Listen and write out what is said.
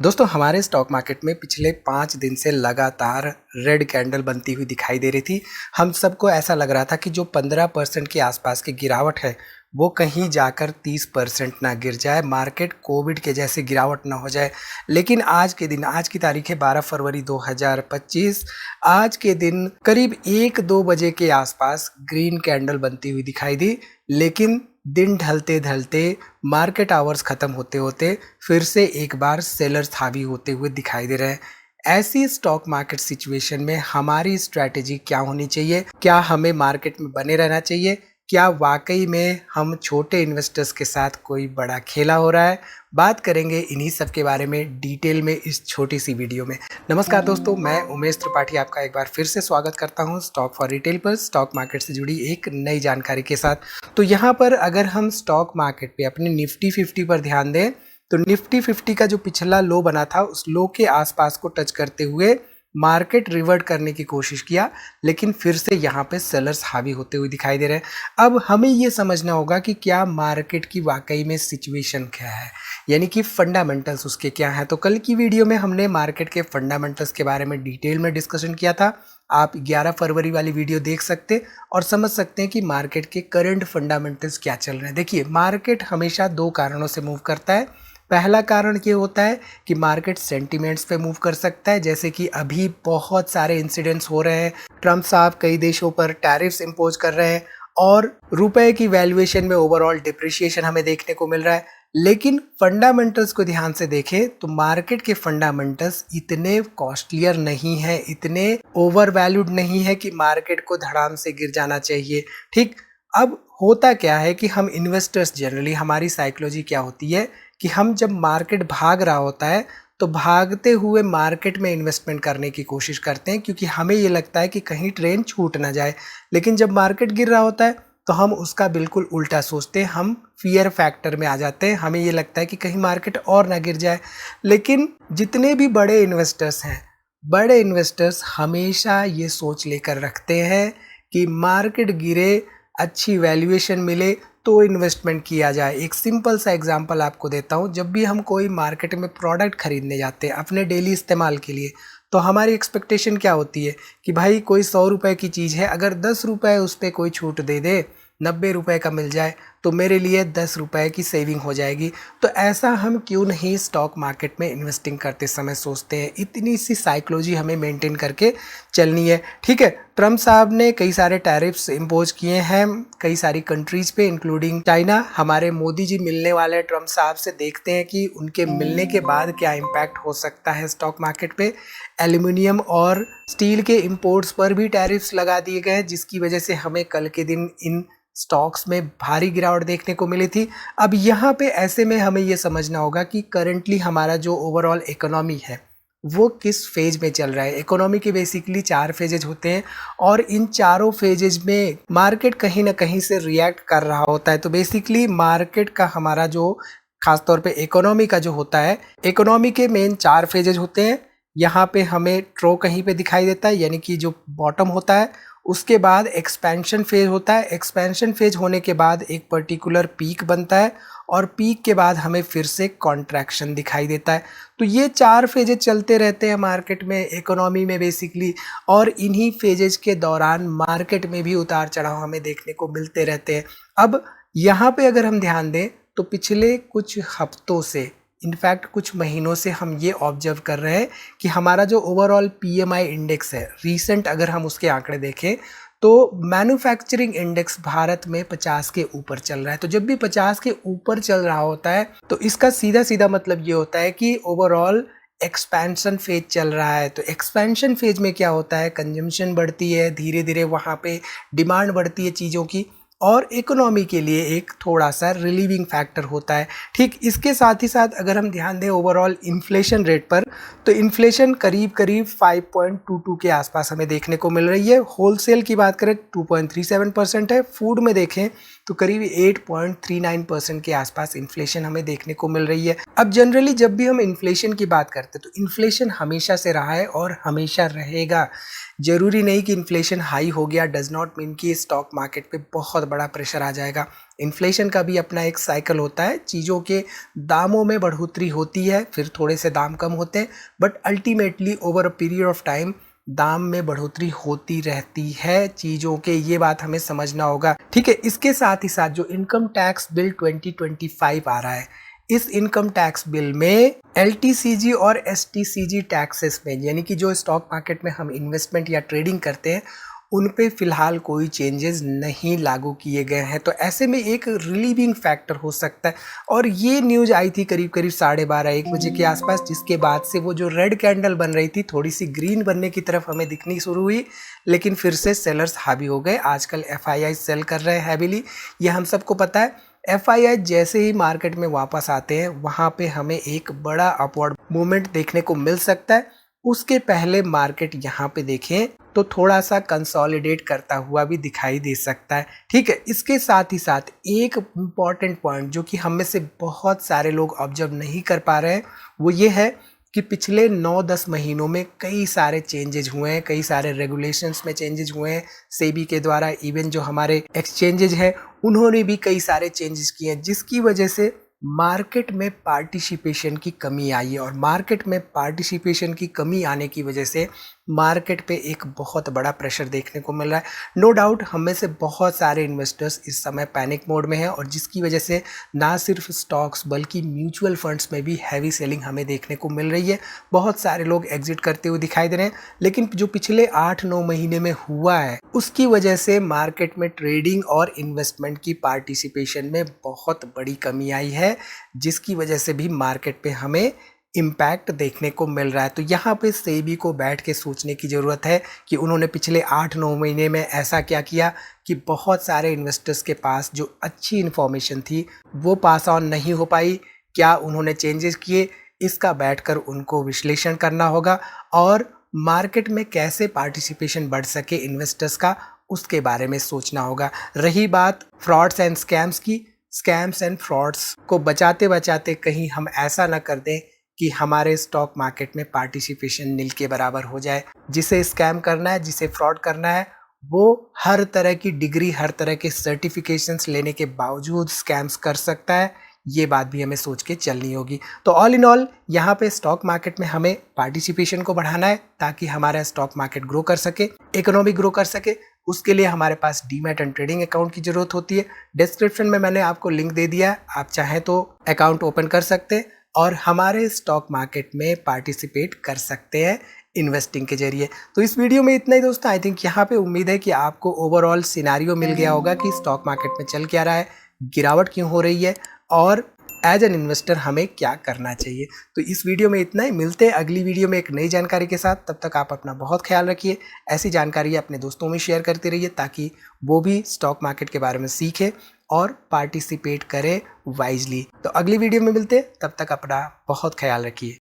दोस्तों हमारे stock market में पिछले 5 दिन से लगातार रेड कैंडल बनती हुई दिखाई दे रही थी। हम सबको ऐसा लग रहा था कि जो 15% के आसपास की गिरावट है वो कहीं जाकर 30% ना गिर जाए, मार्केट कोविड के जैसे गिरावट ना हो जाए। लेकिन आज के दिन, आज की तारीख है 12 फरवरी 2025, आज के दिन करीब 1-2 बजे के आसपास ग्रीन कैंडल बनती हुई दिखाई दी। लेकिन दिन ढलते ढलते, मार्केट आवर्स खत्म होते होते फिर से एक बार सेलर्स हावी होते हुए दिखाई दे रहे हैं। ऐसी स्टॉक मार्केट सिचुएशन में हमारी स्ट्रैटेजी क्या होनी चाहिए? क्या हमें मार्केट में बने रहना चाहिए? क्या वाकई में हम छोटे इन्वेस्टर्स के साथ कोई बड़ा खेला हो रहा है? बात करेंगे इन्हीं सब के बारे में डिटेल में इस छोटी सी वीडियो में। नमस्कार दोस्तों, मैं उमेश त्रिपाठी आपका एक बार फिर से स्वागत करता हूं स्टॉक फॉर रिटेल पर, स्टॉक मार्केट से जुड़ी एक नई जानकारी के साथ। तो यहाँ पर अगर हम स्टॉक मार्केट पे अपने निफ्टी 50 पर ध्यान दें तो निफ्टी 50 का जो पिछला लो बना था उस लो के आसपास को टच करते हुए मार्केट रिवर्ट करने की कोशिश किया, लेकिन फिर से यहाँ पे सेलर्स हावी होते हुए दिखाई दे रहे हैं। अब हमें ये समझना होगा कि क्या मार्केट की वाकई में सिचुएशन क्या है, यानी कि फंडामेंटल्स उसके क्या हैं। तो कल की वीडियो में हमने मार्केट के फंडामेंटल्स के बारे में डिटेल में डिस्कशन किया था। आप 11 फरवरी वाली वीडियो देख सकते और समझ सकते हैं कि मार्केट के करंट फंडामेंटल्स क्या चल रहे हैं। देखिए, मार्केट हमेशा 2 कारणों से मूव करता है। पहला कारण ये होता है कि मार्केट सेंटिमेंट्स पे मूव कर सकता है, जैसे कि अभी बहुत सारे इंसिडेंट्स हो रहे हैं। ट्रम्प साहब कई देशों पर टैरिफ्स इंपोज कर रहे हैं और रुपए की वैल्यूएशन में ओवरऑल डिप्रिशिएशन हमें देखने को मिल रहा है। लेकिन फंडामेंटल्स को ध्यान से देखें तो मार्केट के फंडामेंटल्स इतने कॉस्टलियर नहीं है, इतने ओवर वैल्यूड नहीं है कि मार्केट को धड़ाम से गिर जाना चाहिए। ठीक, अब होता क्या है कि हम इन्वेस्टर्स जनरली, हमारी साइकोलॉजी क्या होती है कि हम जब मार्केट भाग रहा होता है तो भागते हुए मार्केट में इन्वेस्टमेंट करने की कोशिश करते हैं, क्योंकि हमें ये लगता है कि कहीं ट्रेन छूट ना जाए। लेकिन जब मार्केट गिर रहा होता है तो हम उसका बिल्कुल उल्टा सोचते हैं, हम फियर फैक्टर में आ जाते हैं। हमें ये लगता है कि कहीं मार्केट और ना गिर जाए। लेकिन जितने भी बड़े इन्वेस्टर्स हैं, बड़े इन्वेस्टर्स हमेशा ये सोच लेकर रखते हैं कि मार्केट गिरे, अच्छी वैल्यूएशन मिले तो इन्वेस्टमेंट किया जाए। एक सिंपल सा एग्जांपल आपको देता हूँ। जब भी हम कोई मार्केट में प्रोडक्ट खरीदने जाते हैं अपने डेली इस्तेमाल के लिए, तो हमारी एक्सपेक्टेशन क्या होती है कि भाई कोई 100 रुपये की चीज़ है, अगर 10 रुपये उस पर कोई छूट दे दे, 90 रुपये का मिल जाए, तो मेरे लिए 10 रुपये की सेविंग हो जाएगी। तो ऐसा हम क्यों नहीं स्टॉक मार्केट में इन्वेस्टिंग करते समय सोचते हैं? इतनी सी साइकोलॉजी हमें मेंटेन करके चलनी है। ठीक है, ट्रम्प साहब ने कई सारे टैरिफ्स इम्पोज किए हैं कई सारी कंट्रीज पे, इंक्लूडिंग चाइना। हमारे मोदी जी मिलने वाले ट्रम्प साहब से, देखते हैं कि उनके मिलने के बाद क्या इम्पैक्ट हो सकता है स्टॉक मार्केट पे। एल्यूमिनियम और स्टील के इंपोर्ट्स पर भी टैरिफ्स लगा दिए गए हैं, जिसकी वजह से हमें कल के दिन इन स्टॉक्स में भारी गिरावट देखने को मिली थी। अब यहाँ पे ऐसे में हमें ये समझना होगा कि करंटली हमारा जो ओवरऑल इकोनॉमी है वो किस फेज में चल रहा है। इकोनॉमी के बेसिकली 4 फेजेज होते हैं और इन चारों फेजेज में मार्केट कहीं ना कहीं से रिएक्ट कर रहा होता है। तो बेसिकली मार्केट का हमारा जो खासतौर पे इकोनॉमी का जो होता है, इकोनॉमी के मेन 4 फेजेज होते हैं। यहाँ पे हमें ट्रो कहीं पे दिखाई देता है, यानी कि जो बॉटम होता है। उसके बाद एक्सपेंशन फेज होता है। एक्सपेंशन फेज होने के बाद एक पर्टिकुलर पीक बनता है और पीक के बाद हमें फिर से कॉन्ट्रैक्शन दिखाई देता है। तो ये 4 फेजेज चलते रहते हैं मार्केट में, इकोनॉमी में बेसिकली। और इन्हीं फेजेज के दौरान मार्केट में भी उतार चढ़ाव हमें देखने को मिलते रहते हैं। अब यहाँ पे अगर हम ध्यान दें तो पिछले कुछ हफ्तों से, इनफैक्ट कुछ महीनों से हम ये ऑब्जर्व कर रहे हैं कि हमारा जो ओवरऑल पीएमआई इंडेक्स है, रीसेंट अगर हम उसके आंकड़े देखें तो मैन्युफैक्चरिंग इंडेक्स भारत में 50 के ऊपर चल रहा है। तो जब भी 50 के ऊपर चल रहा होता है तो इसका सीधा सीधा मतलब ये होता है कि ओवरऑल एक्सपेंशन फेज चल रहा है। तो एक्सपेंशन फेज में क्या होता है, कंजम्पशन बढ़ती है, धीरे धीरे वहाँ पे डिमांड बढ़ती है चीज़ों की, और इकोनॉमी के लिए एक थोड़ा सा रिलीविंग फैक्टर होता है। ठीक, इसके साथ ही साथ अगर हम ध्यान दें ओवरऑल इन्फ्लेशन रेट पर, तो इन्फ्लेशन करीब करीब 5.22 के आसपास हमें देखने को मिल रही है। होलसेल की बात करें 2.37% है। फूड में देखें तो करीब 8.39% के आसपास इन्फ्लेशन हमें देखने को मिल रही है। अब जनरली जब भी हम इन्फ्लेशन की बात करते हैं तो इन्फ्लेशन हमेशा से रहा है और हमेशा रहेगा। जरूरी नहीं कि इन्फ्लेशन हाई हो गया डज नॉट मीन कि स्टॉक मार्केट पे बहुत बड़ा प्रेशर आ जाएगा। इन्फ्लेशन का भी अपना एक साइकिल होता है, चीज़ों के दामों में बढ़ोतरी होती है, फिर थोड़े से दाम कम होते हैं, but ultimately over a period of time दाम में बढ़ोतरी होती रहती है चीज़ों के, ये बात हमें समझना होगा। ठीक है, इसके साथ ही साथ जो इनकम टैक्स बिल 2025 आ रहा है, इस इनकम टैक्स बिल में LTCG और STCG टैक्सेस में, यानी कि जो स्टॉक मार्केट में हम इन्वेस्टमेंट या ट्रेडिंग करते हैं, उन पे फिलहाल कोई चेंजेस नहीं लागू किए गए हैं। तो ऐसे में एक रिलीविंग फैक्टर हो सकता है। और ये न्यूज़ आई थी करीब करीब 12:30-1 बजे के आसपास, जिसके बाद से वो जो रेड कैंडल बन रही थी थोड़ी सी ग्रीन बनने की तरफ हमें दिखनी शुरू हुई, लेकिन फिर से सेलर्स हावी हो गए। आजकल FII सेल कर रहे हैं हैवीली, ये हम सबको पता है। FII जैसे ही मार्केट में वापस आते हैं, वहाँ पे हमें एक बड़ा अपवर्ड मूवमेंट देखने को मिल सकता है। उसके पहले मार्केट यहाँ पे देखें तो थोड़ा सा कंसोलिडेट करता हुआ भी दिखाई दे सकता है। ठीक है, इसके साथ ही साथ एक इम्पॉर्टेंट पॉइंट जो कि हम में से बहुत सारे लोग ऑब्जर्व नहीं कर पा रहे हैं, वो ये है कि पिछले 9-10 महीनों में कई सारे चेंजेज हुए हैं, कई सारे रेगुलेशंस में चेंजेज हुए हैं सेबी के द्वारा। इवन जो हमारे एक्सचेंजेज हैं उन्होंने भी कई सारे चेंजेस किए हैं, जिसकी वजह से मार्केट में पार्टिसिपेशन की कमी आई है। और मार्केट में पार्टिसिपेशन की कमी आने की वजह से मार्केट पे एक बहुत बड़ा प्रेशर देखने को मिल रहा है। नो डाउट हम में से बहुत सारे इन्वेस्टर्स इस समय पैनिक मोड में हैं, और जिसकी वजह से ना सिर्फ स्टॉक्स बल्कि म्यूचुअल फंड्स में भी हैवी सेलिंग हमें देखने को मिल रही है। बहुत सारे लोग एग्जिट करते हुए दिखाई दे रहे हैं, लेकिन जो पिछले 8-9 महीने में हुआ है उसकी वजह से मार्केट में ट्रेडिंग और इन्वेस्टमेंट की पार्टिसिपेशन में बहुत बड़ी कमी आई है, जिसकी वजह से भी मार्केट पे हमें इम्पैक्ट देखने को मिल रहा है। तो यहाँ पे सेबी को बैठ के सोचने की ज़रूरत है कि उन्होंने पिछले 8-9 महीने में ऐसा क्या किया कि बहुत सारे इन्वेस्टर्स के पास जो अच्छी इन्फॉर्मेशन थी वो पास ऑन नहीं हो पाई। क्या उन्होंने चेंजेस किए, इसका बैठकर उनको विश्लेषण करना होगा, और मार्केट में कैसे पार्टिसिपेशन बढ़ सके इन्वेस्टर्स का, उसके बारे में सोचना होगा। रही बात फ्रॉड्स एंड स्कैम्स की, स्कैम्स एंड फ्रॉड्स को बचाते बचाते कहीं हम ऐसा ना कर दें कि हमारे स्टॉक मार्केट में पार्टिसिपेशन नील के बराबर हो जाए। जिसे स्कैम करना है, जिसे फ्रॉड करना है, वो हर तरह की डिग्री, हर तरह के सर्टिफिकेशंस लेने के बावजूद स्कैम्स कर सकता है। ये बात भी हमें सोच के चलनी होगी। तो ऑल इन ऑल यहाँ पे स्टॉक मार्केट में हमें पार्टिसिपेशन को बढ़ाना है ताकि हमारा स्टॉक मार्केट ग्रो कर सके, इकोनॉमी ग्रो कर सके। उसके लिए हमारे पास डीमैट एंड ट्रेडिंग अकाउंट की जरूरत होती है। डिस्क्रिप्शन में मैंने आपको लिंक दे दिया है, आप चाहें तो अकाउंट ओपन कर सकते हैं और हमारे स्टॉक मार्केट में पार्टिसिपेट कर सकते हैं इन्वेस्टिंग के जरिए। तो इस वीडियो में इतना ही दोस्तों। आई थिंक यहाँ पे उम्मीद है कि आपको ओवरऑल सिनारियो मिल गया होगा कि स्टॉक मार्केट में चल क्या रहा है, गिरावट क्यों हो रही है, और एज एन इन्वेस्टर हमें क्या करना चाहिए। तो इस वीडियो में इतना ही, मिलते हैं अगली वीडियो में एक नई जानकारी के साथ। तब तक आप अपना बहुत ख्याल रखिए। ऐसी जानकारी अपने दोस्तों में शेयर करते रहिए ताकि वो भी स्टॉक मार्केट के बारे में सीखे और पार्टिसिपेट करें वाइजली। तो अगली वीडियो में मिलते हैं, तब तक अपना बहुत ख्याल रखिए।